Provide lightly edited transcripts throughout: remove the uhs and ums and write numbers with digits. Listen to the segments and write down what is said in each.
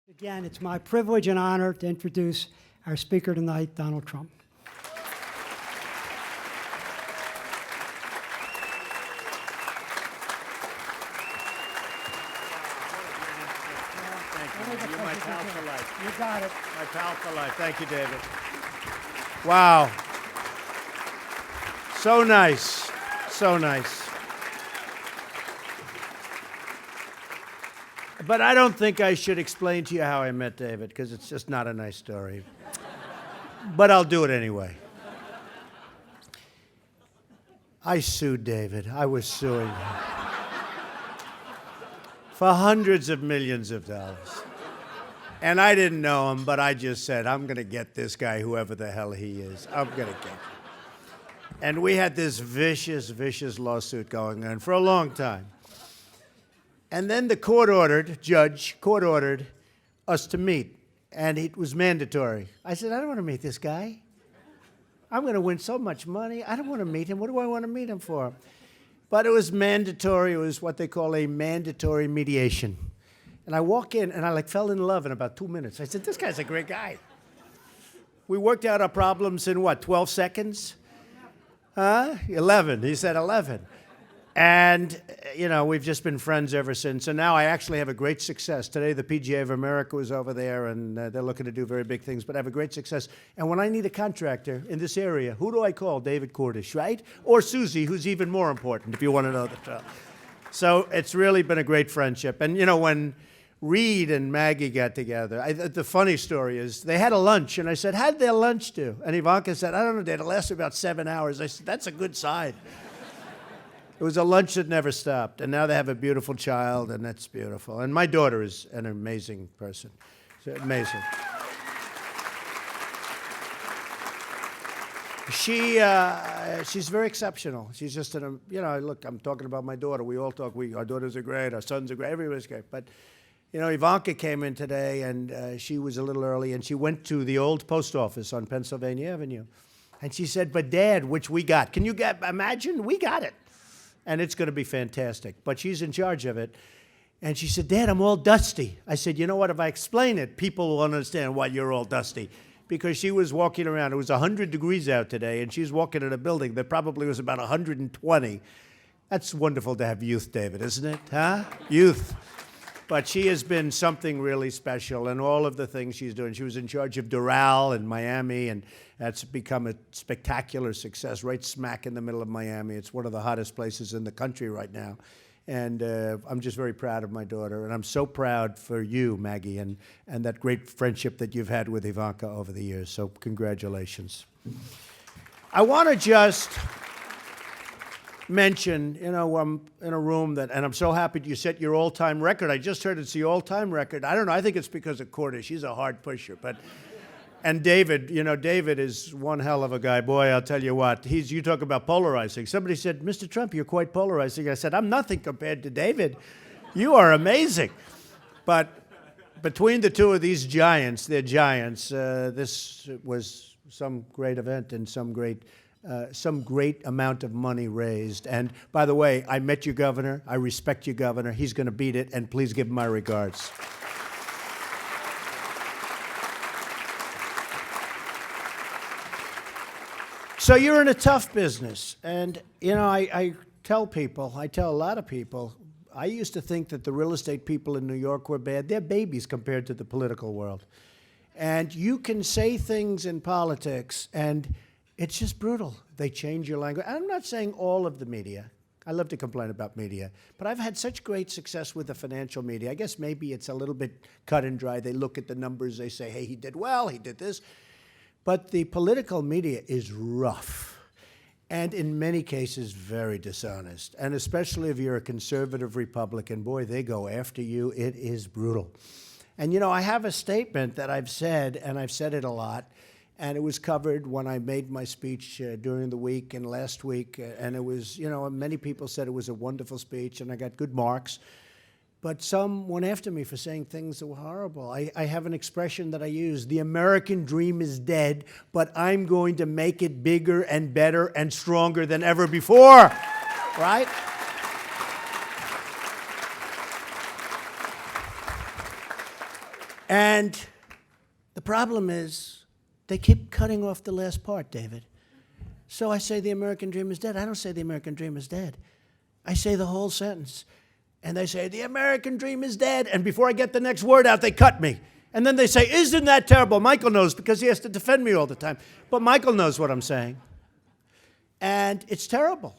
Again, it's my privilege and honor to introduce our speaker tonight, Donald Trump. Thank you. You're my pal for life. You got it. My pal for life. Thank you, David. Wow. So nice. So nice. But I don't think I should explain to you how I met David, because it's just not a nice story. But I'll do it anyway. I sued David. I was suing him for hundreds of millions of dollars. And I didn't know him, but I just said, I'm going to get this guy, whoever the hell he is. I'm going to get him. And we had this vicious, vicious lawsuit going on for a long time. And then the judge court ordered us to meet, and it was mandatory. I said, I don't want to meet this guy. I'm going to win so much money. I don't want to meet him. What do I want to meet him for? But it was mandatory. It was what they call a mandatory mediation. And I walk in, and I fell in love in about 2 minutes. I said, this guy's a great guy. We worked out our problems in, 12 seconds? 11. He said 11. And, we've just been friends ever since. And now I actually have a great success. Today, the PGA of America was over there, and they're looking to do very big things, but I have a great success. And when I need a contractor in this area, who do I call? David Cordish, right? Or Susie, who's even more important, if you want to know the truth. So it's really been a great friendship. And, when Reed and Maggie got together, the funny story is they had a lunch, and I said, how'd their lunch do? And Ivanka said, I don't know, Dad, it lasted about 7 hours. I said, that's a good sign. It was a lunch that never stopped, and now they have a beautiful child, and that's beautiful. And my daughter is an amazing person. She's amazing. She's very exceptional. She's just look, I'm talking about my daughter. We all talk. Our daughters are great. Our sons are great. Everybody's great. But, Ivanka came in today, and she was a little early, and she went to the old post office on Pennsylvania Avenue. And she said, but Dad, which we got. Can you imagine? We got it. And it's going to be fantastic. But she's in charge of it. And she said, Dad, I'm all dusty. I said, you know what? If I explain it, people will understand why you're all dusty. Because she was walking around. It was 100 degrees out today, and she's walking in a building that probably was about 120. That's wonderful to have youth, David, isn't it? Huh? Youth. But she has been something really special, and all of the things she's doing. She was in charge of Doral in Miami, and that's become a spectacular success right smack in the middle of Miami. It's one of the hottest places in the country right now. And I'm just very proud of my daughter, and I'm so proud for you, Maggie, and that great friendship that you've had with Ivanka over the years. So congratulations. I want to just mention, I'm in a room and I'm so happy you set your all-time record. I just heard it's the all-time record. I don't know, I think it's because of Cordish. He's a hard pusher, and David, David is one hell of a guy. Boy, I'll tell you what, you talk about polarizing. Somebody said, Mr. Trump, you're quite polarizing. I said, I'm nothing compared to David. You are amazing. But between the two of these giants, they're giants, this was some great event and some great amount of money raised. And by the way, I met your governor. I respect your governor. He's going to beat it, and please give him my regards. So you're in a tough business. And, I tell a lot of people, I used to think that the real estate people in New York were bad. They're babies compared to the political world. And you can say things in politics, and it's just brutal. They change your language. I'm not saying all of the media. I love to complain about media. But I've had such great success with the financial media. I guess maybe it's a little bit cut and dry. They look at the numbers. They say, hey, he did well. He did this. But the political media is rough. And in many cases, very dishonest. And especially if you're a conservative Republican, boy, they go after you. It is brutal. And, I have a statement that I've said, and I've said it a lot. And it was covered when I made my speech during the week and last week. And it was, many people said it was a wonderful speech, and I got good marks. But some went after me for saying things that were horrible. I have an expression that I use, the American dream is dead, but I'm going to make it bigger and better and stronger than ever before, right? And the problem is they keep cutting off the last part, David. So I say the American dream is dead. I don't say the American dream is dead. I say the whole sentence. And they say, the American dream is dead. And before I get the next word out, they cut me. And then they say, isn't that terrible? Michael knows because he has to defend me all the time. But Michael knows what I'm saying. And it's terrible.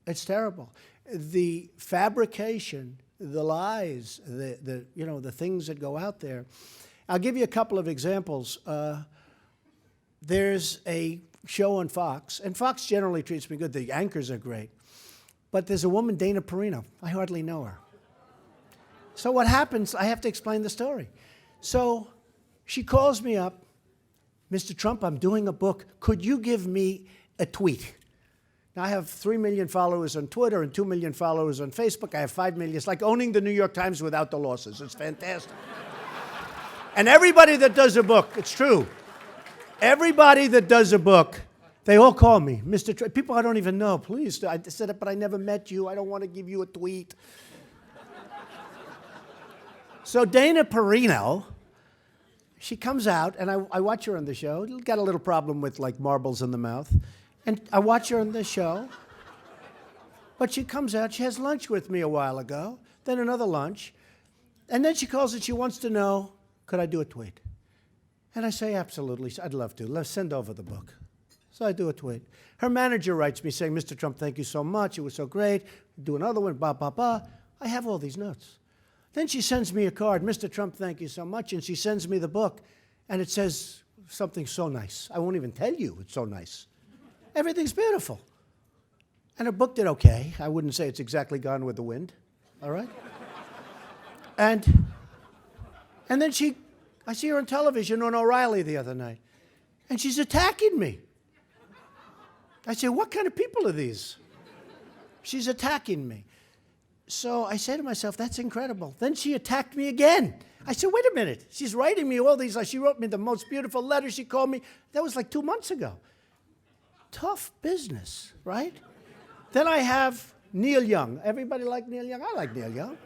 It's terrible. The fabrication, the lies, the things that go out there. I'll give you a couple of examples. There's a show on Fox, and Fox generally treats me good. The anchors are great. But there's a woman, Dana Perino. I hardly know her. So what happens, I have to explain the story. So she calls me up, Mr. Trump, I'm doing a book. Could you give me a tweet? Now, I have 3 million followers on Twitter and 2 million followers on Facebook. I have 5 million. It's like owning the New York Times without the losses. It's fantastic. And everybody that does a book, it's true. Everybody that does a book, they all call me, Mr. Trump. People I don't even know, please. I said, but I never met you. I don't want to give you a tweet. So Dana Perino, she comes out, and I watch her on the show. Got a little problem with, like, marbles in the mouth. And I watch her on the show. But she comes out. She has lunch with me a while ago, then another lunch. And then she calls and she wants to know, could I do a tweet? And I say, absolutely. I'd love to. Let's send over the book. So I do a tweet. Her manager writes me saying, Mr. Trump, thank you so much. It was so great. Do another one, blah, blah, blah. I have all these notes. Then she sends me a card, Mr. Trump, thank you so much. And she sends me the book. And it says something so nice. I won't even tell you it's so nice. Everything's beautiful. And her book did okay. I wouldn't say it's exactly Gone with the Wind. All right? And then I see her on television on O'Reilly the other night. And she's attacking me. I say, what kind of people are these? She's attacking me. So I say to myself, that's incredible. Then she attacked me again. I said, wait a minute. She's writing me all these. She wrote me the most beautiful letter. She called me. That was like 2 months ago. Tough business, right? Then I have Neil Young. Everybody like Neil Young? I like Neil Young.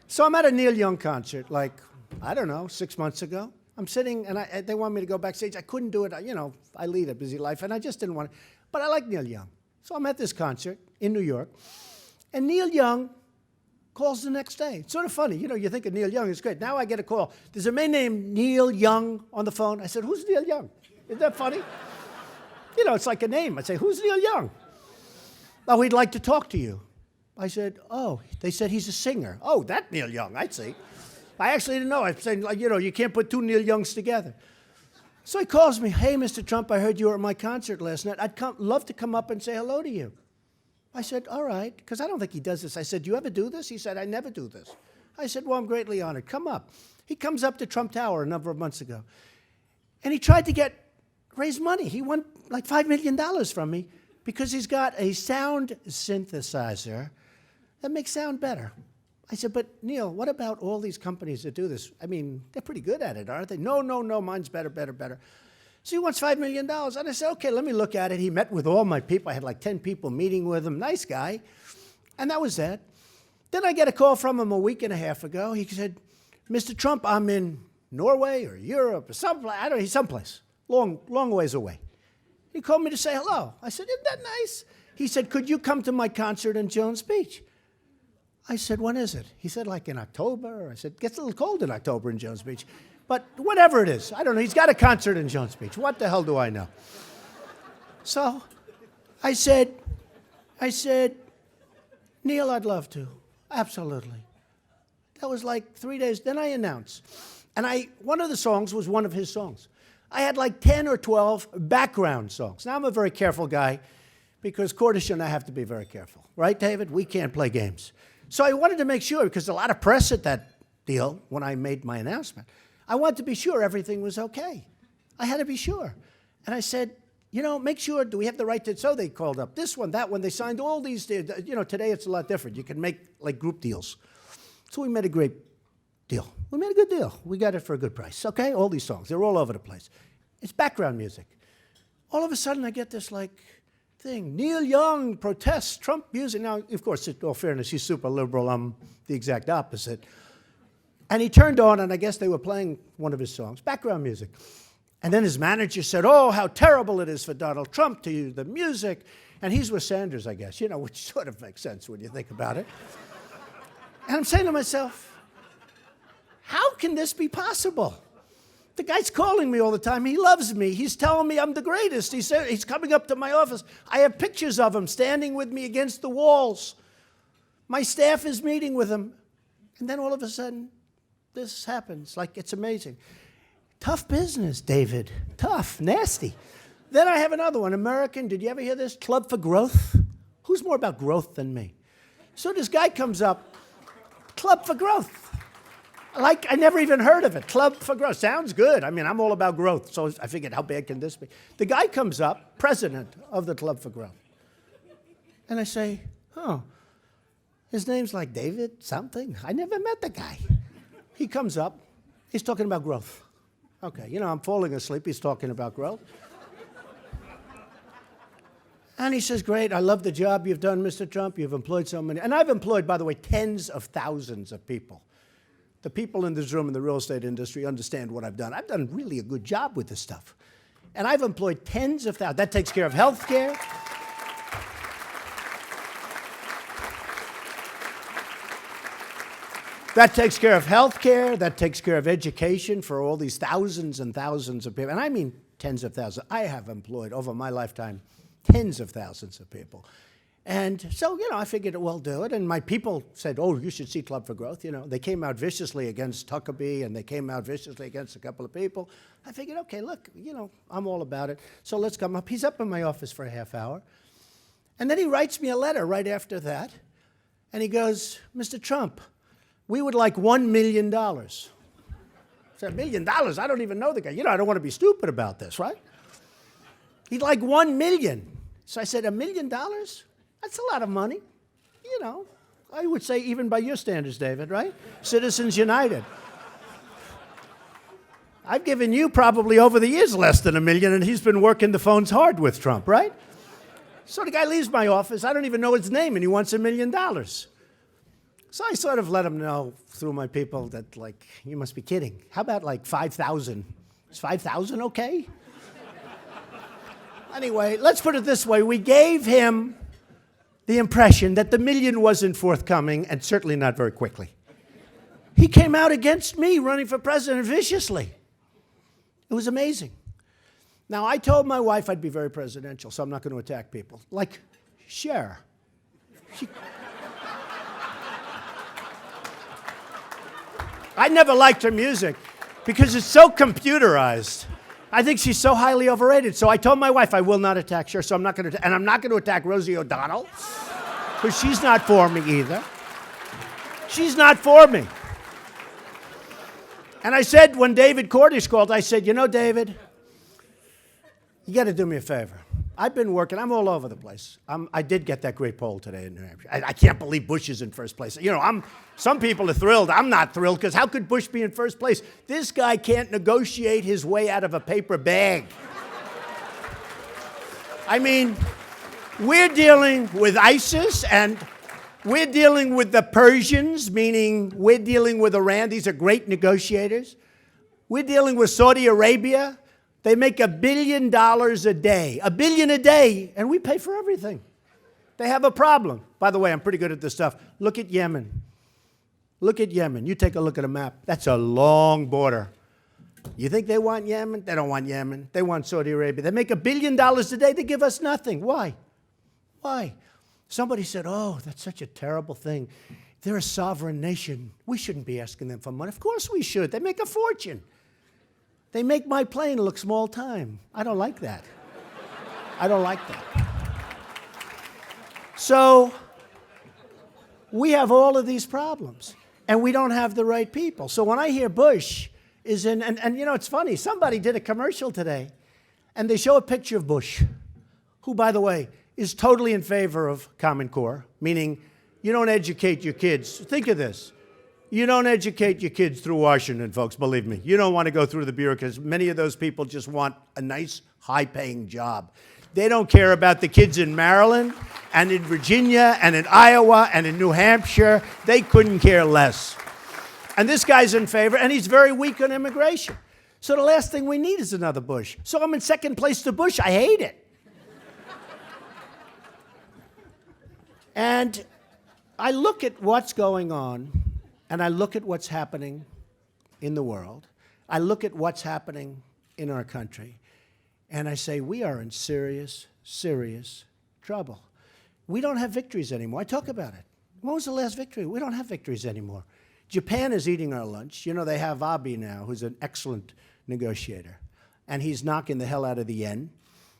So I'm at a Neil Young concert, like, I don't know, 6 months ago. I'm sitting, and they want me to go backstage. I couldn't do it. I lead a busy life, and I just didn't want to. But I like Neil Young. So I'm at this concert in New York, and Neil Young calls the next day. It's sort of funny. You think of Neil Young, it's great. Now I get a call. There's a man named Neil Young on the phone. I said, who's Neil Young? Isn't that funny? It's like a name. I say, who's Neil Young? Oh, he'd like to talk to you. I said, oh, they said he's a singer. Oh, that Neil Young, I see. I actually didn't know. I was saying, you can't put two Neil Youngs together. So he calls me, hey, Mr. Trump, I heard you were at my concert last night. I'd love to come up and say hello to you. I said, all right, because I don't think he does this. I said, do you ever do this? He said, I never do this. I said, well, I'm greatly honored. Come up. He comes up to Trump Tower a number of months ago. And he tried to raise money. He won like $5 million from me because he's got a sound synthesizer that makes sound better. I said, but Neil, what about all these companies that do this? I mean, they're pretty good at it, aren't they? No, mine's better. So he wants $5 million. And I said, okay, let me look at it. He met with all my people. I had like 10 people meeting with him. Nice guy. And that was that. Then I get a call from him a week and a half ago. He said, Mr. Trump, I'm in Norway or Europe or someplace. I don't know, someplace, long ways away. He called me to say hello. I said, isn't that nice? He said, could you come to my concert in Jones Beach? I said, when is it? He said, like in October. I said, it gets a little cold in October in Jones Beach. But whatever it is, I don't know. He's got a concert in Jones Beach. What the hell do I know? So I said, Neil, I'd love to. Absolutely. That was like 3 days. Then I announced. And one of the songs was one of his songs. I had like 10 or 12 background songs. Now, I'm a very careful guy because Cordish and I have to be very careful. Right, David? We can't play games. So I wanted to make sure, because a lot of press at that deal when I made my announcement, I wanted to be sure everything was okay. I had to be sure. And I said, make sure, do we have the right to, so they called up this one, that one, they signed all these, today it's a lot different. You can make like group deals. So we made a great deal. We made a good deal. We got it for a good price, okay? All these songs, they're all over the place. It's background music. All of a sudden I get this like thing. Neil Young protests Trump music. Now, of course, in all fairness, he's super liberal. I'm the exact opposite. And he turned on, and I guess they were playing one of his songs, background music. And then his manager said, oh, how terrible it is for Donald Trump to use the music. And he's with Sanders, I guess, which sort of makes sense when you think about it. And I'm saying to myself, how can this be possible? The guy's calling me all the time. He loves me. He's telling me I'm the greatest. He's coming up to my office. I have pictures of him standing with me against the walls. My staff is meeting with him. And then all of a sudden, this happens. Like, it's amazing. Tough business, David. Tough, nasty. Then I have another one. American, did you ever hear this? Club for Growth. Who's more about growth than me? So this guy comes up, Club for Growth. Like, I never even heard of it. Club for Growth. Sounds good. I mean, I'm all about growth. So I figured, how bad can this be? The guy comes up, president of the Club for Growth. And I say, oh, his name's like David something. I never met the guy. He comes up. He's talking about growth. Okay, I'm falling asleep. He's talking about growth. And he says, great, I love the job you've done, Mr. Trump. You've employed so many. And I've employed, by the way, tens of thousands of people. The people in this room in the real estate industry understand what I've done. I've done really a good job with this stuff. And I've employed tens of thousands. That takes care of health care. That takes care of health care. That takes care of education for all these thousands and thousands of people. And I mean tens of thousands. I have employed, over my lifetime, tens of thousands of people. And so, I figured, well, do it. And my people said, oh, you should see Club for Growth. They came out viciously against Huckabee, and they came out viciously against a couple of people. I figured, okay, look, I'm all about it. So let's come up. He's up in my office for a half hour. And then he writes me a letter right after that. And he goes, Mr. Trump, we would like $1 million. I said, $1 million? I don't even know the guy. I don't want to be stupid about this, right? He'd like $1 million. So I said, $1 million? That's a lot of money. I would say even by your standards, David, right? Citizens United. I've given you probably over the years less than $1 million, and he's been working the phones hard with Trump, right? So the guy leaves my office. I don't even know his name, and he wants $1 million. So I sort of let him know through my people that, you must be kidding. How about 5,000? Is 5,000 okay? Anyway, let's put it this way. We gave him the impression that the $1 million wasn't forthcoming, and certainly not very quickly. He came out against me running for president viciously. It was amazing. Now, I told my wife I'd be very presidential, so I'm not going to attack people. Like Cher. I never liked her music because it's so computerized. I think she's so highly overrated. So I told my wife I will not attack Cher, so I'm not going to, and I'm not going to attack Rosie O'Donnell, because she's not for me either. She's not for me. And I said, when David Cordish called, I said, David, you got to do me a favor. I've been working. I'm all over the place. I did get that great poll today in New Hampshire. I can't believe Bush is in first place. Some people are thrilled. I'm not thrilled, because how could Bush be in first place? This guy can't negotiate his way out of a paper bag. I mean, we're dealing with ISIS, and we're dealing with the Persians, meaning we're dealing with Iran. These are great negotiators. We're dealing with Saudi Arabia. They make $1 billion a day. $1 billion a day, and we pay for everything. They have a problem. By the way, I'm pretty good at this stuff. Look at Yemen. Look at Yemen. You take a look at a map. That's a long border. You think they want Yemen? They don't want Yemen. They want Saudi Arabia. They make $1 billion a day. They give us nothing. Why? Why? Somebody said, oh, that's such a terrible thing. They're a sovereign nation. We shouldn't be asking them for money. Of course we should. They make a fortune. They make my plane look small time. I don't like that. I don't like that. So we have all of these problems, and we don't have the right people. So when I hear Bush is in, and it's funny, somebody did a commercial today, and they show a picture of Bush, who, by the way, is totally in favor of Common Core, meaning you don't educate your kids. Think of this. You don't educate your kids through Washington, folks, believe me. You don't want to go through the bureaucrats. Many of those people just want a nice, high-paying job. They don't care about the kids in Maryland and in Virginia and in Iowa and in New Hampshire. They couldn't care less. And this guy's in favor, and he's very weak on immigration. So the last thing we need is another Bush. So I'm in second place to Bush. I hate it. And I look at what's going on, and I look at what's happening in the world. I look at what's happening in our country, and I say, we are in serious, serious trouble. We don't have victories anymore. I talk about it. When was the last victory? We don't have victories anymore. Japan is eating our lunch. You know, they have Abe now, who's an excellent negotiator, and he's knocking the hell out of the yen.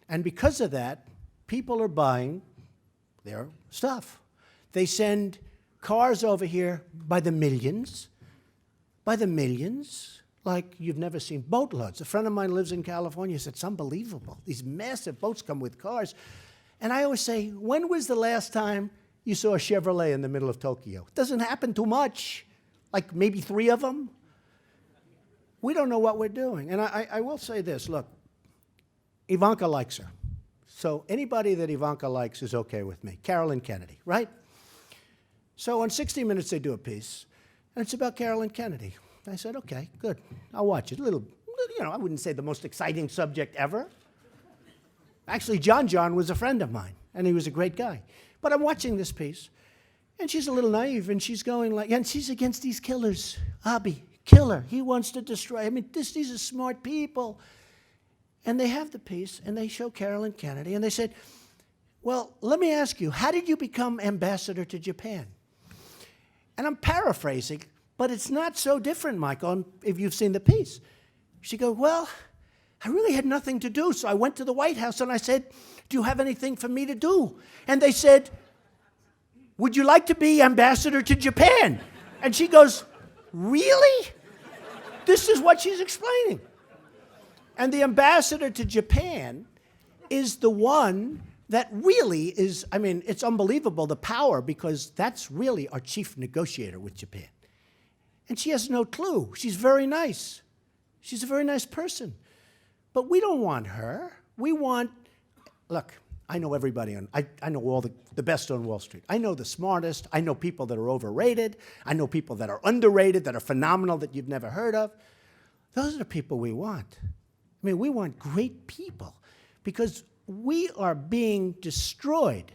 And because of that, people are buying their stuff. They send cars over here by the millions, like you've never seen. Boatloads. A friend of mine lives in California. He said, it's unbelievable. These massive boats come with cars. And I always say, when was the last time you saw a Chevrolet in the middle of Tokyo? It doesn't happen too much, like maybe 3 of them. We don't know what we're doing. And I will say this, look, Ivanka likes her. So anybody that Ivanka likes is okay with me. Carolyn Kennedy, right? So on 60 Minutes, they do a piece, and it's about Carolyn Kennedy. I said, okay, good. I'll watch it. A little, you know, I wouldn't say the most exciting subject ever. Actually, John was a friend of mine, and he was a great guy. But I'm watching this piece, and she's a little naive, and she's going like, and she's against these killers. Abe, killer. He wants to destroy. I mean, these are smart people. And they have the piece, and they show Carolyn Kennedy, and they said, well, let me ask you, how did you become ambassador to Japan? And I'm paraphrasing, but it's not so different, Michael, if you've seen the piece. She goes, well, I really had nothing to do, so I went to the White House, and I said, do you have anything for me to do? And they said, would you like to be ambassador to Japan? And she goes, really? This is what she's explaining. And the ambassador to Japan is the one that really is, I mean, it's unbelievable, the power, because that's really our chief negotiator with Japan. And she has no clue. She's very nice. She's a very nice person. But we don't want her. We want, look, I know everybody I know all the best on Wall Street. I know the smartest. I know people that are overrated. I know people that are underrated, that are phenomenal, that you've never heard of. Those are the people we want. I mean, we want great people because we are being destroyed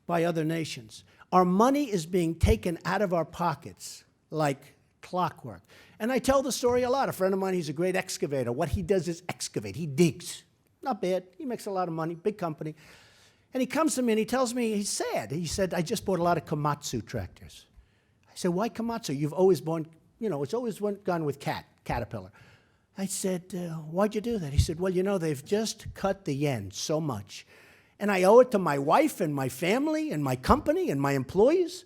by other nations. Our money is being taken out of our pockets like clockwork. And I tell the story a lot. A friend of mine, he's a great excavator. What he does is excavate. He digs. Not bad. He makes a lot of money, big company. And he comes to me and he tells me, he's sad. He said, I just bought a lot of Komatsu tractors. I said, why Komatsu? You've always bought, you know, it's always gone with Caterpillar. I said, why'd you do that? He said, well, you know, they've just cut the yen so much. And I owe it to my wife and my family and my company and my employees.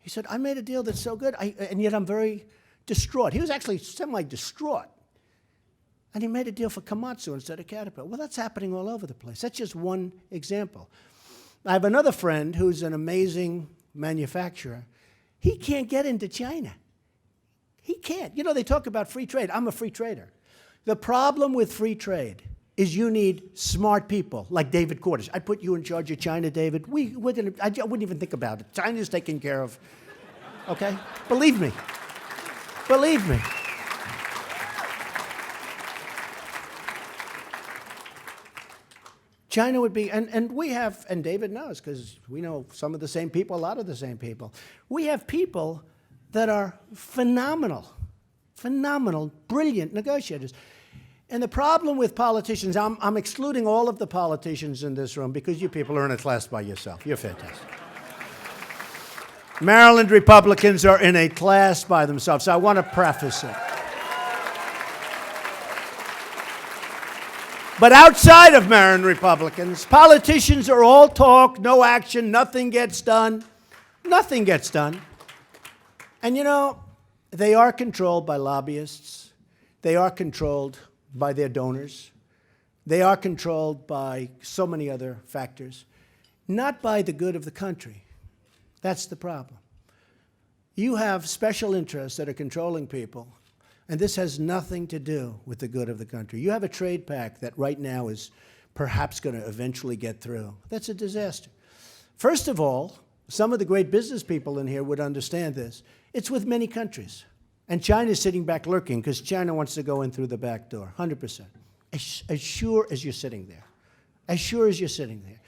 He said, I made a deal that's so good, and yet I'm very distraught. He was actually semi-distraught. And he made a deal for Komatsu instead of Caterpillar. Well, that's happening all over the place. That's just one example. I have another friend who's an amazing manufacturer. He can't get into China. He can't. You know, they talk about free trade. I'm a free trader. The problem with free trade is you need smart people like David Cordish. I put you in charge of China, David. I wouldn't even think about it. China's taken care of. Okay? Believe me. Believe me. China would be, and we have, and David knows, because we know some of the same people, a lot of the same people. We have people that are phenomenal, brilliant negotiators. And the problem with politicians, I'm excluding all of the politicians in this room because you people are in a class by yourself. You're fantastic. Maryland Republicans are in a class by themselves, so I want to preface it. But outside of Maryland Republicans, politicians are all talk, no action, nothing gets done. Nothing gets done. And you know, they are controlled by lobbyists. They are controlled by their donors. They are controlled by so many other factors, not by the good of the country. That's the problem. You have special interests that are controlling people, and this has nothing to do with the good of the country. You have a trade pact that right now is perhaps going to eventually get through. That's a disaster. First of all, some of the great business people in here would understand this. It's with many countries. And China's sitting back lurking because China wants to go in through the back door, 100%. As sure as you're sitting there. As sure as you're sitting there.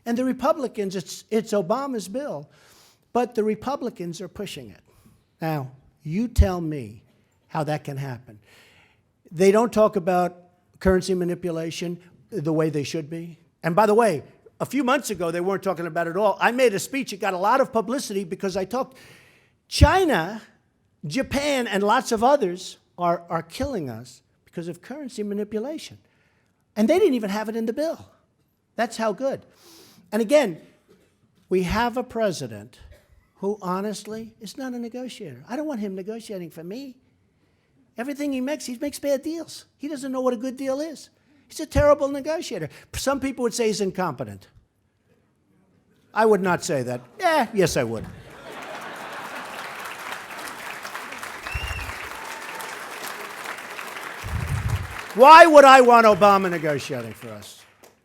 And the Republicans, it's Obama's bill, but the Republicans are pushing it. Now, you tell me how that can happen. They don't talk about currency manipulation the way they should be. And by the way, a few months ago, they weren't talking about it at all. I made a speech. It got a lot of publicity because I talked. China, Japan, and lots of others are killing us because of currency manipulation. And they didn't even have it in the bill. That's how good. And again, we have a president who honestly is not a negotiator. I don't want him negotiating for me. Everything he makes bad deals. He doesn't know what a good deal is. He's a terrible negotiator. Some people would say he's incompetent. I would not say that. Yes, I would. Why would I want Obama negotiating for us?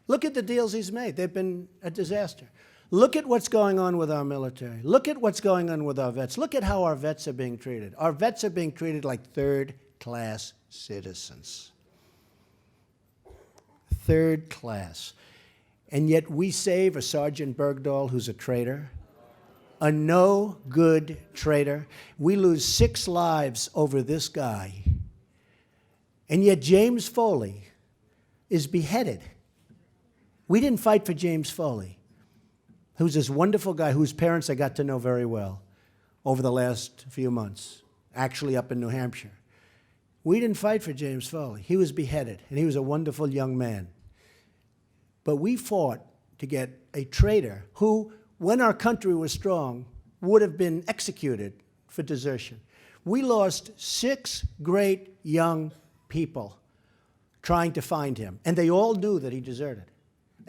Look at the deals he's made. They've been a disaster. Look at what's going on with our military. Look at what's going on with our vets. Look at how our vets are being treated. Our vets are being treated like third-class citizens. Third class. And yet we save a Sergeant Bergdahl who's a traitor, a no-good traitor. We lose 6 lives over this guy. And yet James Foley is beheaded. We didn't fight for James Foley, who's this wonderful guy whose parents I got to know very well over the last few months, actually up in New Hampshire. We didn't fight for James Foley. He was beheaded, and he was a wonderful young man. But we fought to get a traitor who, when our country was strong, would have been executed for desertion. We lost 6 great young people trying to find him, and they all knew that he deserted.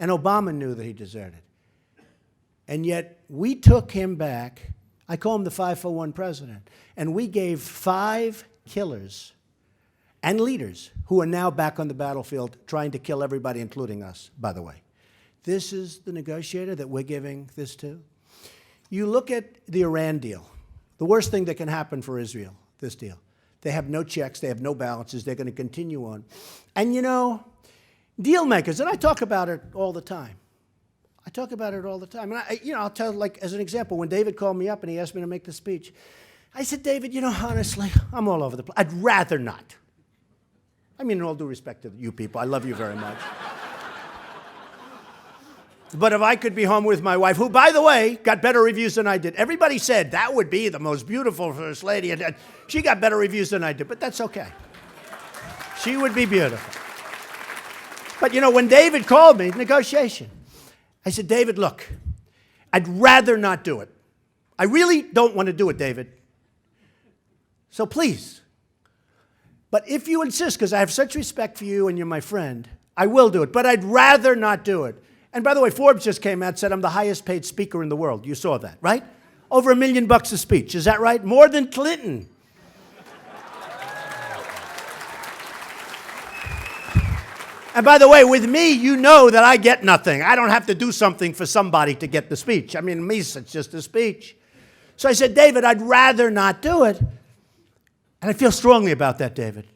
And Obama knew that he deserted. And yet we took him back. I call him the 5-for-1 president. And we gave 5 killers and leaders who are now back on the battlefield trying to kill everybody, including us, by the way. This is the negotiator that we're giving this to. You look at the Iran deal, the worst thing that can happen for Israel, this deal. They have no checks, they have no balances, they're going to continue on. And you know, deal makers, and I talk about it all the time. I talk about it all the time. And I'll tell, like, as an example, when David called me up and he asked me to make the speech, I said, David, honestly, I'm all over the place. I'd rather not. I mean, in all due respect to you people, I love you very much. But if I could be home with my wife, who, by the way, got better reviews than I did. Everybody said that would be the most beautiful first lady, and she got better reviews than I did, but that's okay. She would be beautiful. But when David called me, negotiation, I said, David, look, I'd rather not do it. I really don't want to do it, David. So please. But if you insist, because I have such respect for you and you're my friend, I will do it. But I'd rather not do it. And by the way, Forbes just came out and said I'm the highest paid speaker in the world. You saw that, right? Over $1 million a speech. Is that right? More than Clinton. And by the way, with me, you know that I get nothing. I don't have to do something for somebody to get the speech. I mean, me, it's just a speech. So I said, David, I'd rather not do it. And I feel strongly about that, David.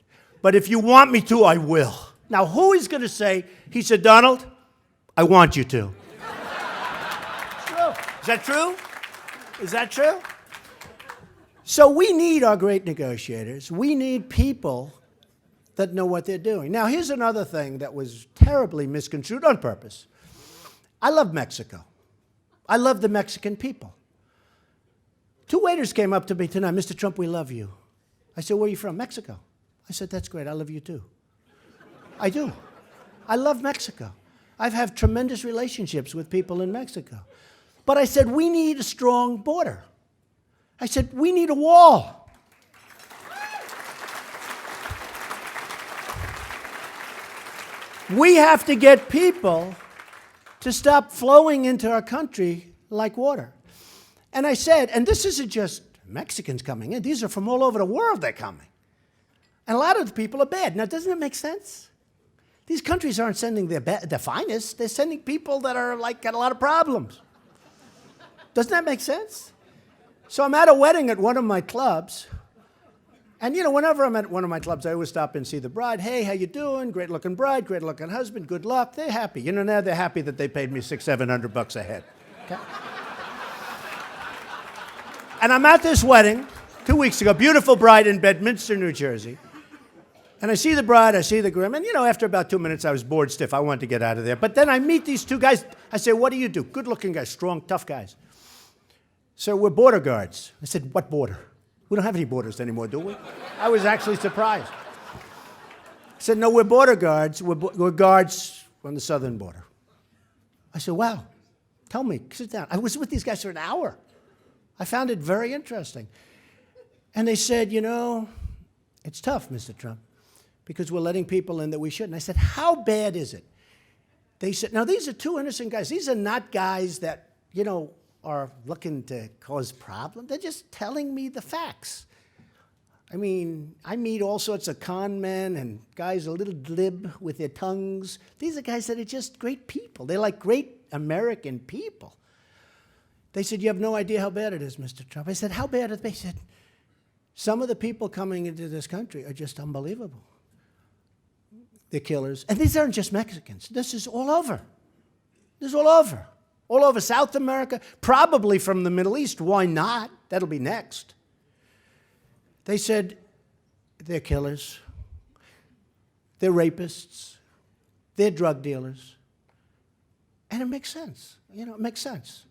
But if you want me to, I will. Now, who is going to say, he said, Donald, I want you to. It's true. Is that true? Is that true? So we need our great negotiators. We need people that know what they're doing. Now, here's another thing that was terribly misconstrued on purpose. I love Mexico. I love the Mexican people. 2 waiters came up to me tonight. Mr. Trump, we love you. I said, where are you from? Mexico. I said, that's great. I love you too. I do. I love Mexico. I've had tremendous relationships with people in Mexico. But I said, we need a strong border. I said, we need a wall. We have to get people to stop flowing into our country like water. And I said, and this isn't just Mexicans coming in. These are from all over the world they're coming. And a lot of the people are bad. Now, doesn't it make sense? These countries aren't sending their finest. They're sending people that are got a lot of problems. Doesn't that make sense? So I'm at a wedding at one of my clubs, And, whenever I'm at one of my clubs, I always stop and see the bride. Hey, how you doing? Great-looking bride, great-looking husband, good luck. They're happy. Now they're happy that they paid me $600-700 a head. Okay? And I'm at this wedding 2 weeks ago, beautiful bride in Bedminster, New Jersey. And I see the bride, I see the groom, and after about 2 minutes, I was bored stiff. I wanted to get out of there. But then I meet these two guys. I say, what do you do? Good-looking guys, strong, tough guys. So we're border guards. I said, what border? We don't have any borders anymore, do we? I was actually surprised. I said, no, we're border guards. We're guards on the southern border. I said, wow, tell me, sit down. I was with these guys for an hour. I found it very interesting. And they said, it's tough, Mr. Trump, because we're letting people in that we shouldn't. I said, how bad is it? They said, now these are two innocent guys. These are not guys that, are looking to cause problems. They're just telling me the facts. I mean, I meet all sorts of con men and guys a little glib with their tongues. These are guys that are just great people. They're like great American people. They said, you have no idea how bad it is, Mr. Trump. I said, how bad is it? They said, some of the people coming into this country are just unbelievable. They're killers. And these aren't just Mexicans. This is all over. This is all over. All over South America, probably from the Middle East. Why not? That'll be next. They said, they're killers. They're rapists. They're drug dealers. And it makes sense. It makes sense.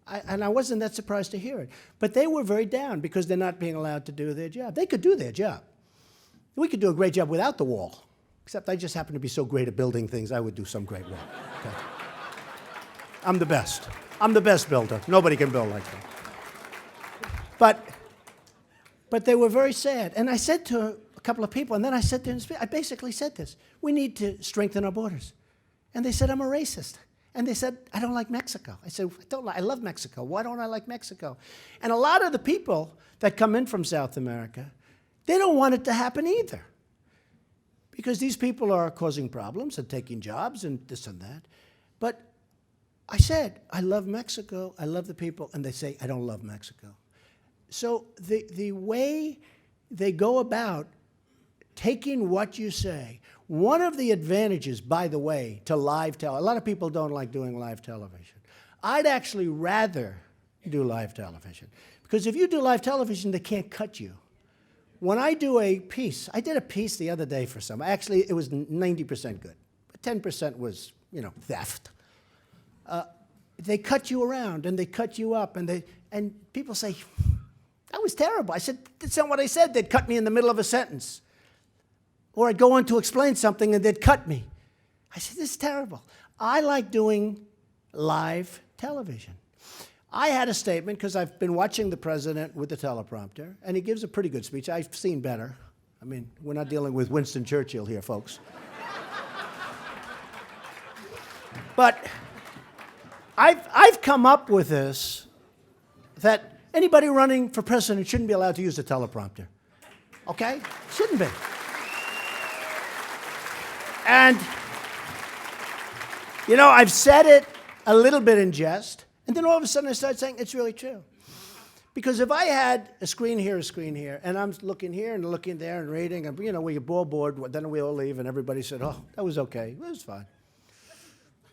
And I wasn't that surprised to hear it. But they were very down because they're not being allowed to do their job. They could do their job. We could do a great job without the wall. Except I just happen to be so great at building things, I would do some great work. Okay. I'm the best. I'm the best builder. Nobody can build like me. But they were very sad. And I said to a couple of people, and then I said to them, I basically said this, we need to strengthen our borders. And they said, I'm a racist. And they said, I don't like Mexico. I said, I love Mexico. Why don't I like Mexico? And a lot of the people that come in from South America, they don't want it to happen either. Because these people are causing problems and taking jobs and this and that. But I said, I love Mexico, I love the people, and they say, I don't love Mexico. So the way they go about taking what you say, one of the advantages, by the way, to live television, a lot of people don't like doing live television. I'd actually rather do live television. Because if you do live television, they can't cut you. When I do a piece, I did a piece the other day for some. Actually, it was 90% good. But 10% was, theft. They cut you around, and they cut you up, and people say, that was terrible. I said, that's not what I said. They'd cut me in the middle of a sentence. Or I'd go on to explain something, and they'd cut me. I said, this is terrible. I like doing live television. I had a statement, because I've been watching the president with the teleprompter, and he gives a pretty good speech. I've seen better. I mean, we're not dealing with Winston Churchill here, folks. But I've come up with this, that anybody running for president shouldn't be allowed to use the teleprompter. Okay? Shouldn't be. And, I've said it a little bit in jest, and then all of a sudden I started saying it's really true. Because if I had a screen here, and I'm looking here and looking there and reading, and, we get bored, then we all leave, and everybody said, oh, that was okay. It was fine.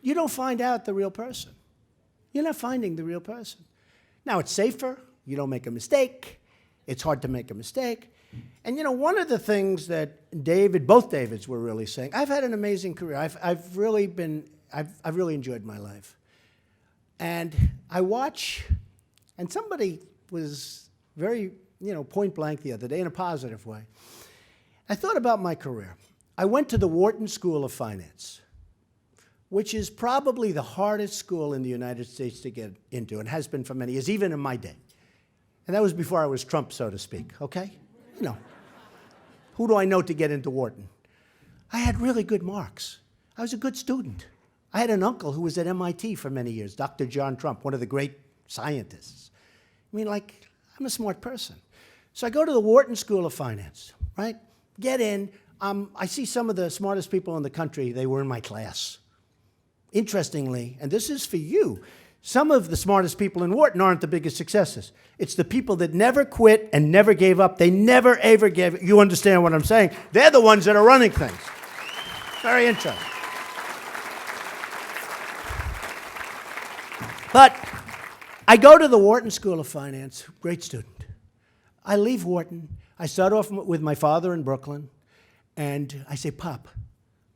You don't find out the real person. You're not finding the real person. Now, it's safer. You don't make a mistake. It's hard to make a mistake. And, one of the things that both Davids were really saying, I've had an amazing career. I've really enjoyed my life. And I watch, and somebody was very, point blank the other day in a positive way. I thought about my career. I went to the Wharton School of Finance, which is probably the hardest school in the United States to get into, and has been for many years, even in my day. And that was before I was Trump, so to speak, okay? Who do I know to get into Wharton? I had really good marks. I was a good student. I had an uncle who was at MIT for many years, Dr. John Trump, one of the great scientists. I'm a smart person. So I go to the Wharton School of Finance, right? Get in. I see some of the smartest people in the country. They were in my class. Interestingly, and this is for you, Some of the smartest people in Wharton aren't the biggest successes. It's the people that never quit and never gave up. They never, ever gave. You understand what I'm saying? They're the ones that are running things. Very interesting. But I go to the Wharton School of Finance, great student. I leave Wharton. I start off with my father in Brooklyn, and I say, Pop,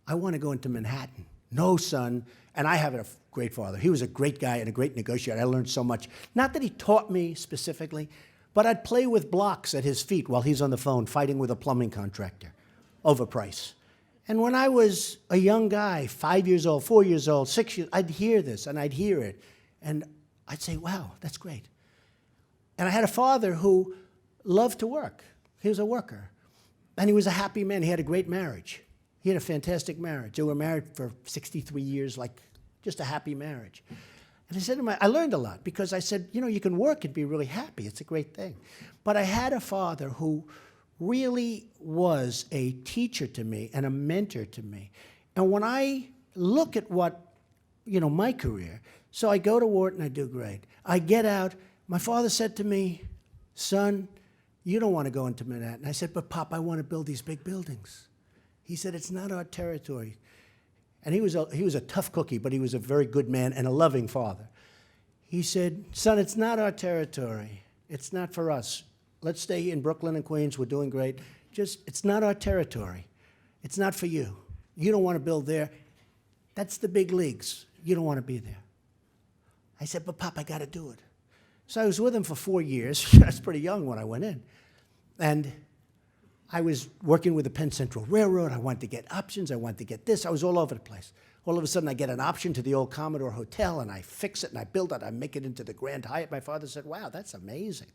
I want to go into Manhattan. No, son. And I have a great father. He was a great guy and a great negotiator. I learned so much. Not that he taught me specifically, but I'd play with blocks at his feet while he's on the phone fighting with a plumbing contractor over price. And when I was a young guy, 5 years old, 4 years old, 6 years, I'd hear this and I'd hear it. And I'd say, wow, that's great. And I had a father who loved to work. He was a worker. And he was a happy man. He had a great marriage. He had a fantastic marriage. They were married for 63 years, like just a happy marriage. And I said to him, I learned a lot because I said, you know, you can work and be really happy. It's a great thing. But I had a father who really was a teacher to me and a mentor to me. And when I look at what, you know, my career, so I go to Wharton, I do great. I get out. My father said to me, son, you don't want to go into Manhattan. I said, but Pop, I want to build these big buildings. He said, it's not our territory. And he was a tough cookie, but he was a very good man and a loving father. He said, son, it's not our territory. It's not for us. Let's stay in Brooklyn and Queens. We're doing great. Just, it's not our territory. It's not for you. You don't want to build there. That's the big leagues. You don't want to be there. I said, but Pop, I got to do it. So I was with him for 4 years. I was pretty young when I went in. And I was working with the Penn Central Railroad. I wanted to get options. I wanted to get this. I was all over the place. All of a sudden, I get an option to the old Commodore Hotel, and I fix it, and I build it. I make it into the Grand Hyatt. My father said, wow, that's amazing.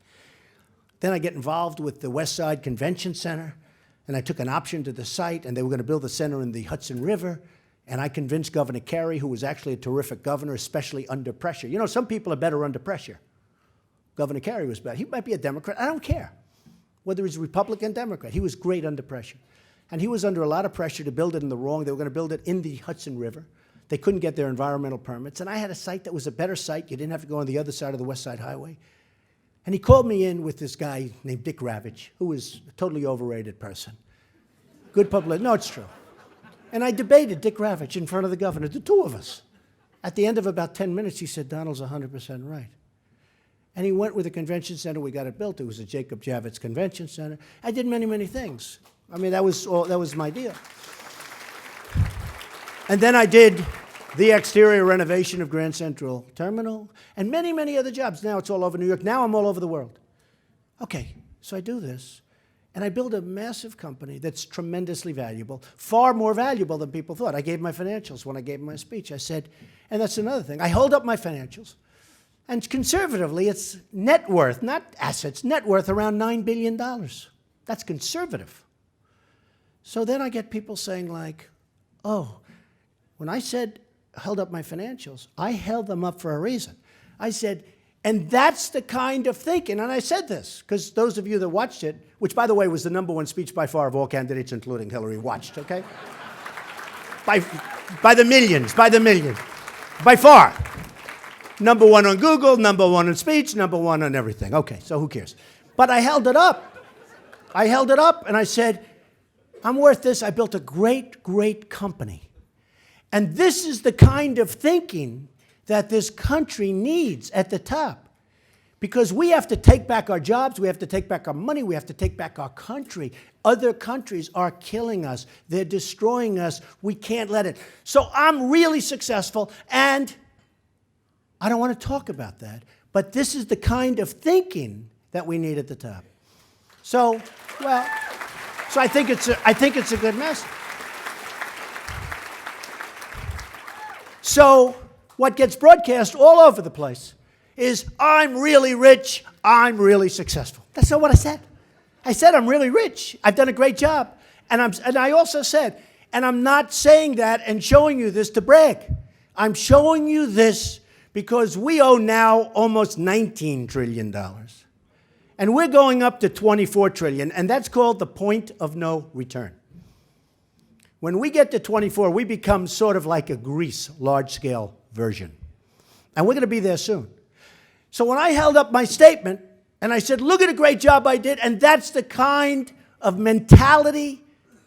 Then I get involved with the West Side Convention Center, and I took an option to the site, and they were going to build the center in the Hudson River, and I convinced Governor Carey, who was actually a terrific governor, especially under pressure. You know, some people are better under pressure. Governor Carey was better. He might be a Democrat. I don't care whether he's Republican, Democrat. He was great under pressure. And he was under a lot of pressure to build it in the wrong. They were going to build it in the Hudson River. They couldn't get their environmental permits. And I had a site that was a better site. You didn't have to go on the other side of the West Side Highway. And he called me in with this guy named Dick Ravitch, who was a totally overrated person. Good public. No, it's true. And I debated Dick Ravitch in front of the governor, the two of us. At the end of about 10 minutes, he said, Donald's 100% right. And he went with the convention center. We got it built. It was the Jacob Javits Convention Center. I did many, many things. I mean, that was my deal. And then I did the exterior renovation of Grand Central Terminal and many, many other jobs. Now it's all over New York. Now I'm all over the world. Okay, so I do this. And I build a massive company that's tremendously valuable, far more valuable than people thought. I gave my financials when I gave my speech. I said, and that's another thing. I hold up my financials. And conservatively, it's net worth, not assets, net worth around $9 billion. That's conservative. So then I get people saying like, oh, when I said held up my financials, I held them up for a reason. I said, and that's the kind of thinking, and I said this, because those of you that watched it, which by the way was the #1 speech by far of all candidates, including Hillary, watched, okay? by the millions, by far. #1 on Google, #1 on speech, #1 on everything. Okay, so who cares? But I held it up. I held it up and I said, I'm worth this. I built a great, great company. And this is the kind of thinking that this country needs at the top. Because we have to take back our jobs, we have to take back our money, we have to take back our country. Other countries are killing us. They're destroying us. We can't let it. So I'm really successful, and I don't want to talk about that, but this is the kind of thinking that we need at the top. So, well, so I think it's a good message. So what gets broadcast all over the place is I'm really rich, I'm really successful. That's not what I said. I said I'm really rich. I've done a great job. And I also said, and I'm not saying that and showing you this to brag. I'm showing you this because we owe now almost $19 trillion. And we're going up to $24 trillion, and that's called the point of no return. When we get to 24, we become sort of like a Greece large-scale version. And we're going to be there soon. So when I held up my statement and I said, look at a great job I did, and that's the kind of mentality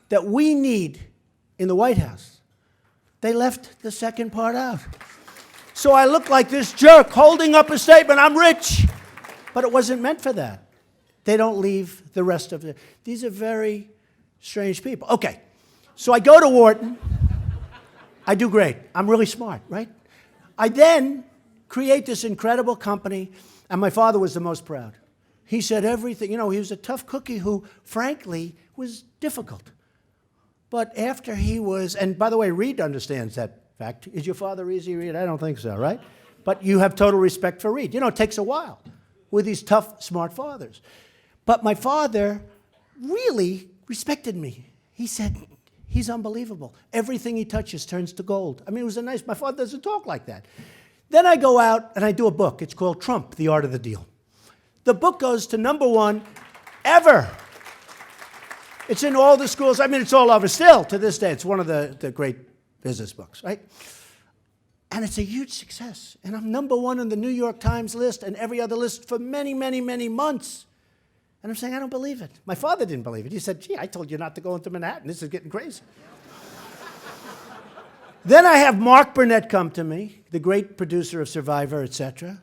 that we need in the White House, they left the second part out. So I look like this jerk holding up a statement, I'm rich. But it wasn't meant for that. They don't leave the rest of it. These are very strange people. Okay, so I go to Wharton. I do great. I'm really smart, right? I then create this incredible company, and my father was the most proud. He said everything. You know, he was a tough cookie who, frankly, was difficult. But after he was, and by the way, Reed understands that fact. Is your father easy, Reed? I don't think so, right? But you have total respect for Reed. You know, it takes a while with these tough, smart fathers. But my father really respected me. He said, he's unbelievable. Everything he touches turns to gold. I mean, it was my father doesn't talk like that. Then I go out and I do a book. It's called Trump, The Art of the Deal. The book goes to #1 ever. It's in all the schools. I mean, it's all over still to this day. It's one of the great business books, right? And it's a huge success. And I'm #1 on the New York Times list and every other list for many, many, many months. And I'm saying, I don't believe it. My father didn't believe it. He said, gee, I told you not to go into Manhattan. This is getting crazy. Then I have Mark Burnett come to me, the great producer of Survivor, etc.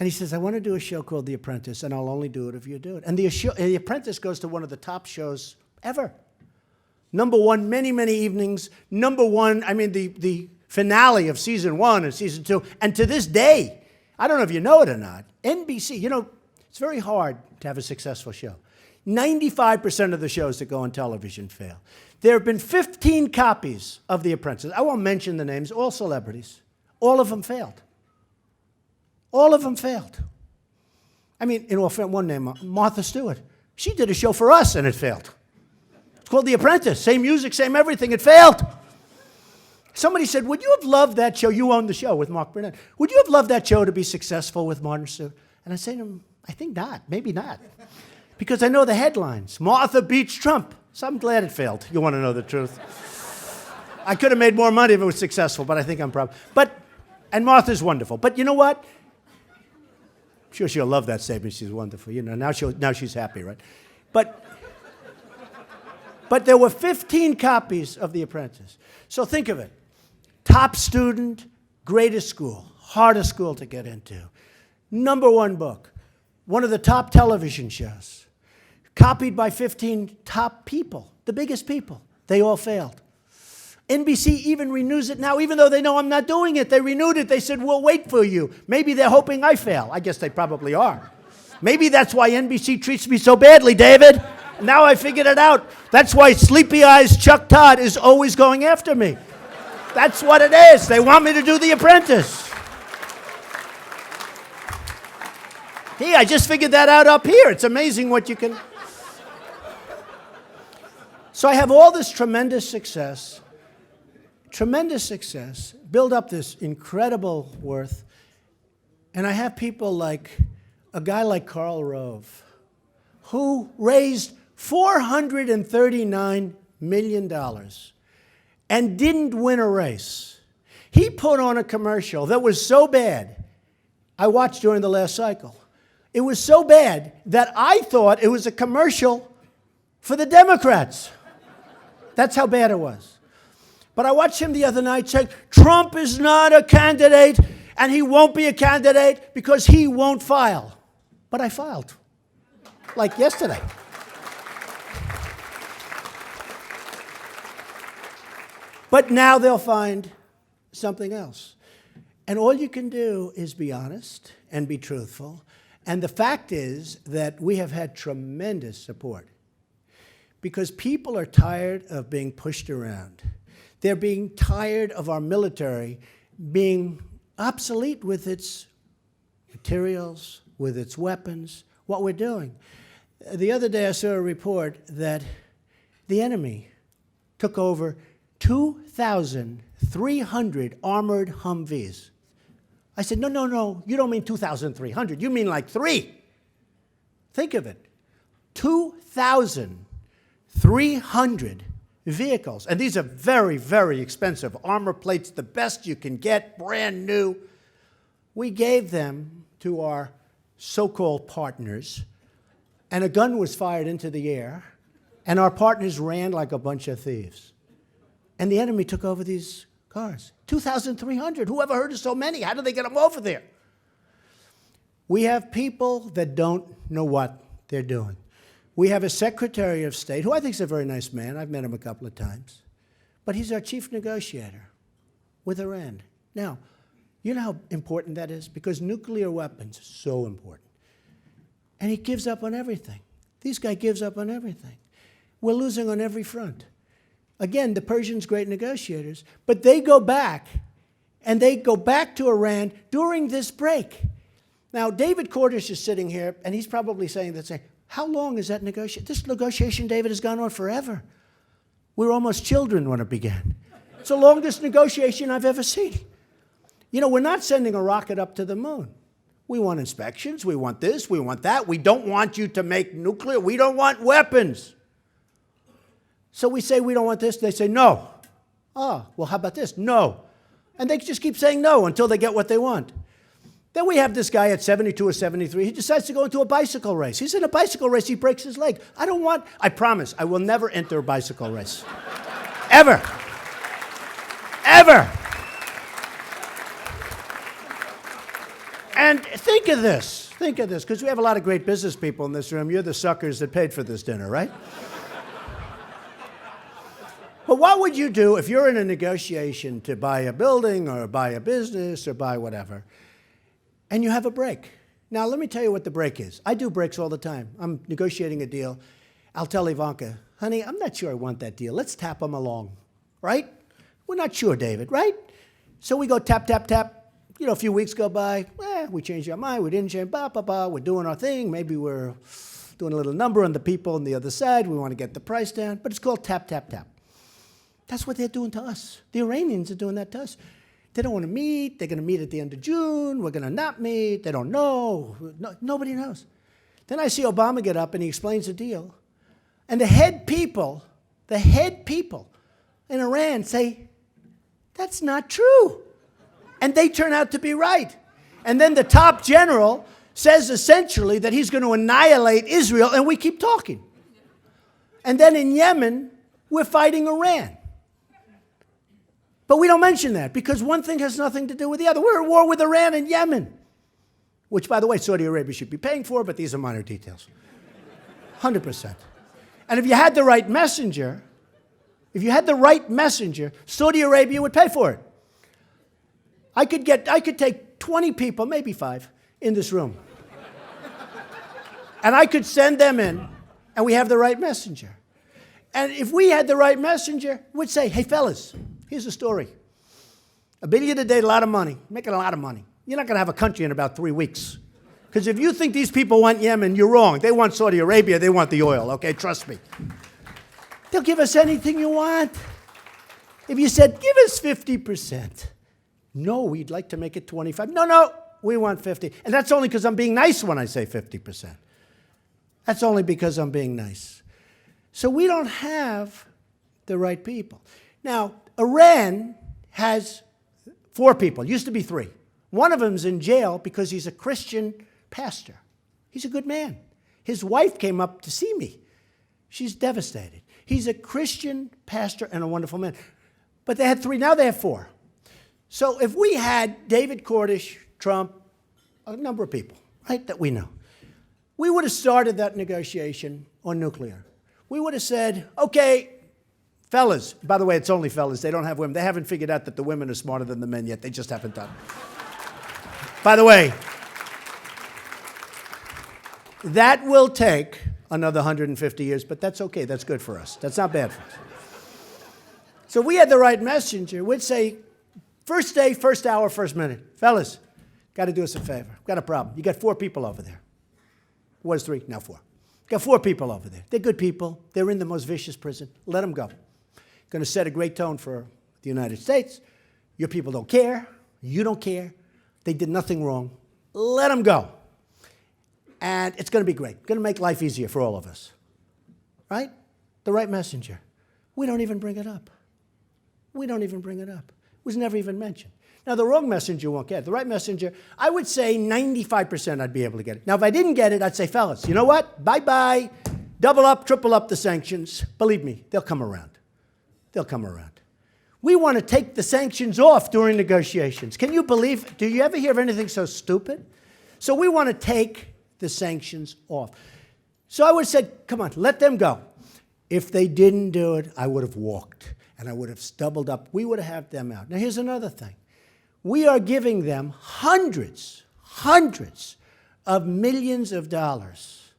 And he says, I want to do a show called The Apprentice, and I'll only do it if you do it. And The Apprentice goes to one of the top shows ever. #1, many, many evenings. #1, I mean, the finale of season 1 and season 2. And to this day, I don't know if you know it or not, NBC, you know, it's very hard to have a successful show. 95% of the shows that go on television fail. There have been 15 copies of The Apprentice. I won't mention the names, all celebrities. All of them failed. All of them failed. I mean, in all fairness, one name, Martha Stewart. She did a show for us and it failed. It's called The Apprentice. Same music, same everything. It failed. Somebody said, would you have loved that show? You owned the show with Mark Burnett. Would you have loved that show to be successful with Martha Stewart? And I say to him, I think not. Maybe not. Because I know the headlines. Martha beats Trump. So I'm glad it failed. You want to know the truth. I could have made more money if it was successful, but I think I'm proud. And Martha's wonderful. But you know what? I'm sure she'll love that statement. She's wonderful. You know, now she's happy, right? But there were 15 copies of The Apprentice. So think of it. Top student, greatest school, hardest school to get into. #1 book. One of the top television shows. Copied by 15 top people, the biggest people. They all failed. NBC even renews it now, even though they know I'm not doing it. They renewed it. They said, we'll wait for you. Maybe they're hoping I fail. I guess they probably are. Maybe that's why NBC treats me so badly, David. Now I figured it out. That's why Sleepy Eyes Chuck Todd is always going after me. That's what it is. They want me to do The Apprentice. Hey, I just figured that out up here. It's amazing what you can... So I have all this tremendous success, build up this incredible worth, and I have people like a guy like Karl Rove, who raised $439 million and didn't win a race. He put on a commercial that was so bad, I watched during the last cycle. It was so bad that I thought it was a commercial for the Democrats. That's how bad it was. But I watched him the other night say, Trump is not a candidate, and he won't be a candidate because he won't file. But I filed, like yesterday. But now they'll find something else. And all you can do is be honest and be truthful. And the fact is that we have had tremendous support because people are tired of being pushed around. They're being tired of our military being obsolete with its materials, with its weapons, what we're doing. The other day I saw a report that the enemy took over 2,300 armored Humvees. I said, no, you don't mean 2,300. You mean like 3. Think of it. 2,300 vehicles. And these are very, very expensive armor plates, the best you can get, brand new. We gave them to our so-called partners, and a gun was fired into the air, and our partners ran like a bunch of thieves. And the enemy took over these cars. 2,300. Who ever heard of so many? How did they get them over there? We have people that don't know what they're doing. We have a Secretary of State, who I think is a very nice man. I've met him a couple of times. But he's our chief negotiator with Iran. Now, you know how important that is? Because nuclear weapons are so important. And he gives up on everything. This guy gives up on everything. We're losing on every front. Again, the Persians, great negotiators, but they go back, and they go back to Iran during this break. Now, David Cordish is sitting here, and he's probably saying that, how long is that negotiation? This negotiation, David, has gone on forever. We were almost children when it began. It's the longest negotiation I've ever seen. You know, we're not sending a rocket up to the moon. We want inspections. We want this. We want that. We don't want you to make nuclear. We don't want weapons. So we say we don't want this. They say no. Oh, well, how about this? No. And they just keep saying no until they get what they want. Then we have this guy at 72 or 73. He decides to go into a bicycle race. He's in a bicycle race. He breaks his leg. I promise, I will never enter a bicycle race. Ever. Ever. And think of this, because we have a lot of great business people in this room. You're the suckers that paid for this dinner, right? But what would you do if you're in a negotiation to buy a building or buy a business or buy whatever, and you have a break? Now, let me tell you what the break is. I do breaks all the time. I'm negotiating a deal. I'll tell Ivanka, honey, I'm not sure I want that deal. Let's tap them along, right? We're not sure, David, right? So we go tap, tap, tap. You know, a few weeks go by. We changed our mind. We didn't change. We're doing our thing. Maybe we're doing a little number on the people on the other side. We want to get the price down. But it's called tap, tap, tap. That's what they're doing to us. The Iranians are doing that to us. They don't want to meet. They're going to meet at the end of June. We're going to not meet. They don't know. Nobody knows. Then I see Obama get up and he explains the deal. And the head people in Iran say, that's not true. And they turn out to be right. And then the top general says essentially that he's going to annihilate Israel, and we keep talking. And then in Yemen, we're fighting Iran. But we don't mention that because one thing has nothing to do with the other. We're at war with Iran and Yemen, which, by the way, Saudi Arabia should be paying for, but these are minor details. 100%. And if you had the right messenger, Saudi Arabia would pay for it. I could take 20 people, maybe 5, in this room. And I could send them in, and we have the right messenger. And if we had the right messenger, we'd say, hey, fellas, here's the story. $1 billion a day, a lot of money, making a lot of money. You're not going to have a country in about 3 weeks. Because if you think these people want Yemen, you're wrong. They want Saudi Arabia. They want the oil, okay? Trust me. They'll give us anything you want. If you said, give us 50%. No, we'd like to make it 25. No, we want 50. And that's only because I'm being nice when I say 50%. That's only because I'm being nice. So we don't have the right people. Now, Iran has 4 people. Used to be 3. One of them's in jail because he's a Christian pastor. He's a good man. His wife came up to see me. She's devastated. He's a Christian pastor and a wonderful man. But they had 3. Now they have 4. So if we had David Cordish, Trump, a number of people, right, that we know, we would have started that negotiation on nuclear. We would have said, okay, fellas, by the way, it's only fellas. They don't have women. They haven't figured out that the women are smarter than the men yet. They just haven't done it. By the way, that will take another 150 years, but that's okay. That's good for us. That's not bad for us. So if we had the right messenger, we'd say, first day, first hour, first minute. Fellas, got to do us a favor. Got a problem. You got 4 people over there. It was 3, now 4. Got 4 people over there. They're good people. They're in the most vicious prison. Let them go. Going to set a great tone for the United States. Your people don't care. You don't care. They did nothing wrong. Let them go. And it's going to be great. Going to make life easier for all of us. Right? The right messenger. We don't even bring it up. We don't even bring it up. was never even mentioned. Now, the wrong messenger won't get it. The right messenger, I would say 95% I'd be able to get it. Now, if I didn't get it, I'd say, fellas, you know what? Bye-bye. Double up, triple up the sanctions. Believe me, they'll come around. They'll come around. We want to take the sanctions off during negotiations. Can you believe? Do you ever hear of anything so stupid? So we want to take the sanctions off. So I would have said, come on, let them go. If they didn't do it, I would have walked, and I would have doubled up. We would have had them out. Now, here's another thing. We are giving them hundreds of millions of dollars,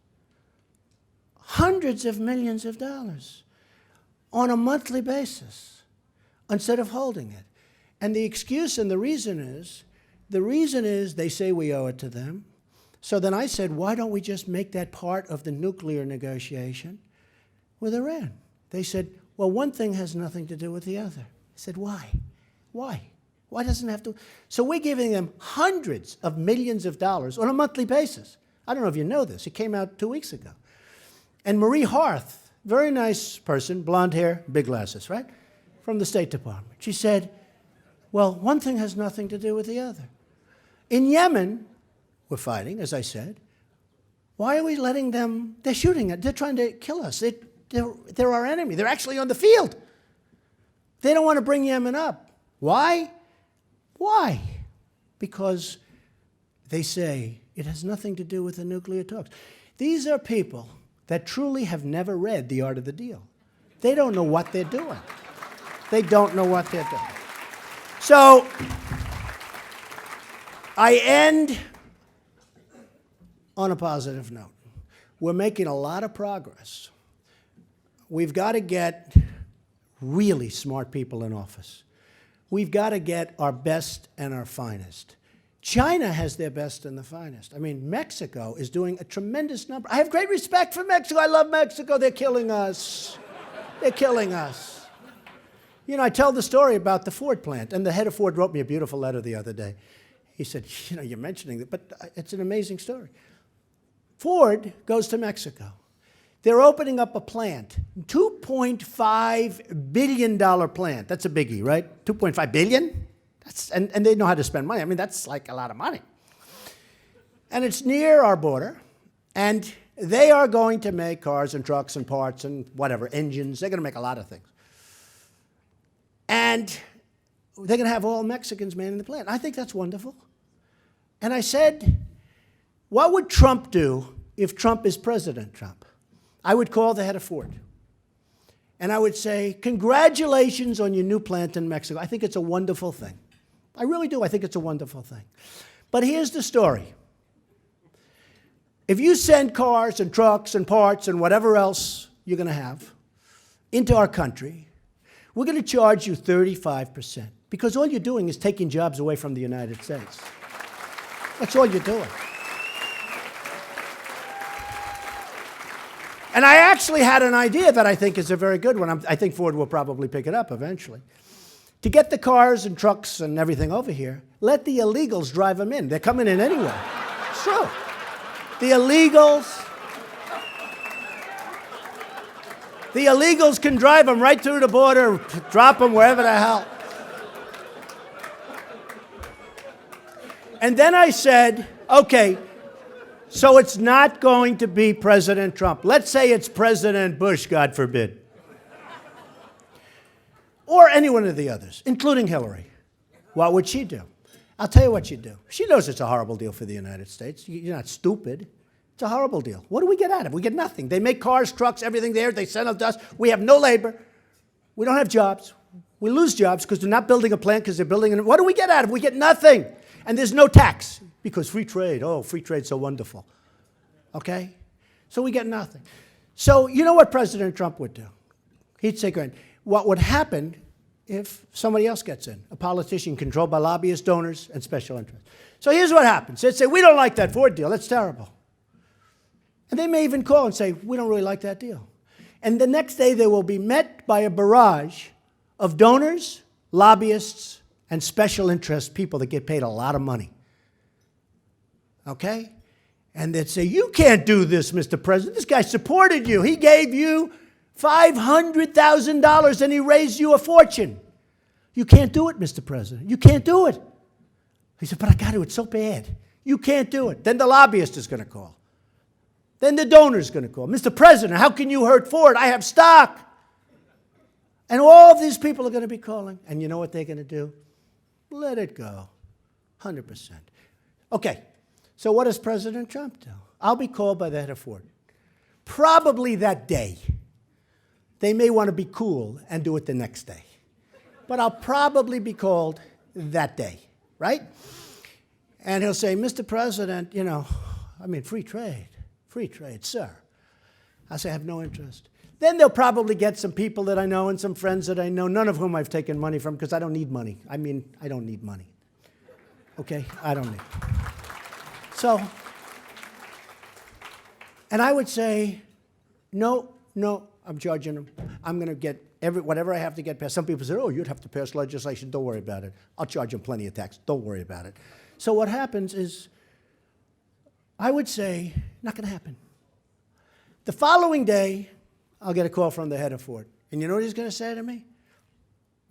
hundreds of millions of dollars on a monthly basis instead of holding it. And the excuse and the reason is they say we owe it to them. So then I said, why don't we just make that part of the nuclear negotiation with Iran? They said, well, one thing has nothing to do with the other. I said, why? Why? Why doesn't it have to? So we're giving them hundreds of millions of dollars on a monthly basis. I don't know if you know this. It came out 2 weeks ago. And Marie Harth, very nice person, blonde hair, big glasses, right? From the State Department. She said, well, one thing has nothing to do with the other. In Yemen, we're fighting, as I said. Why are we letting them? They're shooting it. They're trying to kill us. They're our enemy. They're actually on the field. They don't want to bring Yemen up. Why? Why? Because they say it has nothing to do with the nuclear talks. These are people that truly have never read The Art of the Deal. They don't know what they're doing. They don't know what they're doing. So I end on a positive note. We're making a lot of progress. We've got to get really smart people in office. We've got to get our best and our finest. China has their best and the finest. I mean, Mexico is doing a tremendous number. I have great respect for Mexico. I love Mexico. They're killing us. They're killing us. You know, I tell the story about the Ford plant, and the head of Ford wrote me a beautiful letter the other day. He said, you know, you're mentioning it, but it's an amazing story. Ford goes to Mexico. They're opening up a plant, $2.5 billion plant. That's a biggie, right? $2.5 billion? And they know how to spend money. I mean, that's like a lot of money. And it's near our border, and they are going to make cars and trucks and parts and whatever, engines. They're going to make a lot of things. And they're going to have all Mexicans manning the plant. I think that's wonderful. And I said, what would Trump do if Trump is President Trump? I would call the head of Ford. And I would say, congratulations on your new plant in Mexico. I think it's a wonderful thing. I really do. I think it's a wonderful thing. But here's the story. If you send cars and trucks and parts and whatever else you're going to have into our country, we're going to charge you 35%. Because all you're doing is taking jobs away from the United States. That's all you're doing. And I actually had an idea that I think is a very good one. I think Ford will probably pick it up eventually. To get the cars and trucks and everything over here, let the illegals drive them in. They're coming in anyway. It's true. The illegals can drive them right through the border, drop them wherever the hell. And then I said, okay, so it's not going to be President Trump. Let's say it's President Bush, God forbid. Or any one of the others, including Hillary. What would she do? I'll tell you what she'd do. She knows it's a horrible deal for the United States. You're not stupid. It's a horrible deal. What do we get out of it? We get nothing. They make cars, trucks, everything there. They send them to us. We have no labor. We don't have jobs. We lose jobs because they're not building a plant because they're building it. What do we get out of it? We get nothing. And there's no tax because free trade. Oh, free trade's so wonderful. Okay? So we get nothing. So you know what President Trump would do? He'd say, what would happen if somebody else gets in? A politician controlled by lobbyists, donors, and special interests. So here's what happens. They'd say, we don't like that Ford deal. That's terrible. And they may even call and say, we don't really like that deal. And the next day they will be met by a barrage of donors, lobbyists, and special interest people that get paid a lot of money. Okay? And they'd say, you can't do this, Mr. President. This guy supported you. He gave you $500,000 and he raised you a fortune. You can't do it, Mr. President. You can't do it. He said, but I got to. It's so bad. You can't do it. Then the lobbyist is going to call. Then the donor is going to call. Mr. President, how can you hurt Ford? I have stock. And all of these people are going to be calling. And you know what they're going to do? Let it go. 100%. Okay. So what does President Trump do? I'll be called by the head of Ford. Probably that day. They may want to be cool and do it the next day. But I'll probably be called that day, right? And he'll say, Mr. President, free trade, sir. I say, I have no interest. Then they'll probably get some people that I know and some friends that I know, none of whom I've taken money from because I don't need money. I don't need money. Okay? I don't need it. So, and I would say, no, I'm charging them. I'm going to get whatever I have to get passed. Some people say, oh, you'd have to pass legislation. Don't worry about it. I'll charge them plenty of tax. Don't worry about it. So what happens is, I would say, not going to happen. The following day, I'll get a call from the head of Ford. And you know what he's going to say to me?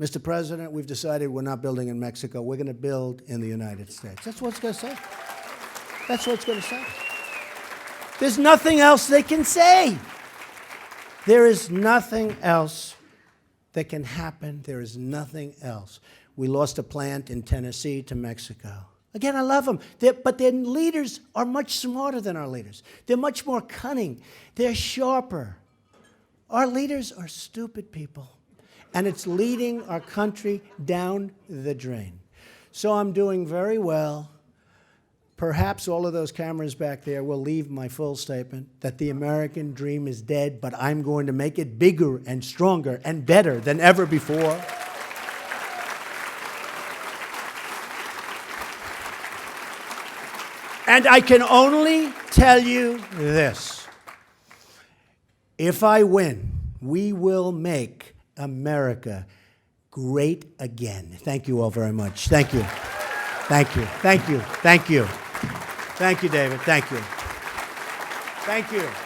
Mr. President, we've decided we're not building in Mexico. We're going to build in the United States. That's what it's going to say. That's what it's going to say. There's nothing else they can say. There is nothing else that can happen. There is nothing else. We lost a plant in Tennessee to Mexico. Again, I love them, but their leaders are much smarter than our leaders. They're much more cunning. They're sharper. Our leaders are stupid people, and it's leading our country down the drain. So I'm doing very well. Perhaps all of those cameras back there will leave my full statement that the American dream is dead, but I'm going to make it bigger and stronger and better than ever before. And I can only tell you this. If I win, we will make America great again. Thank you all very much. Thank you. Thank you. Thank you. Thank you. Thank you, David. Thank you. Thank you.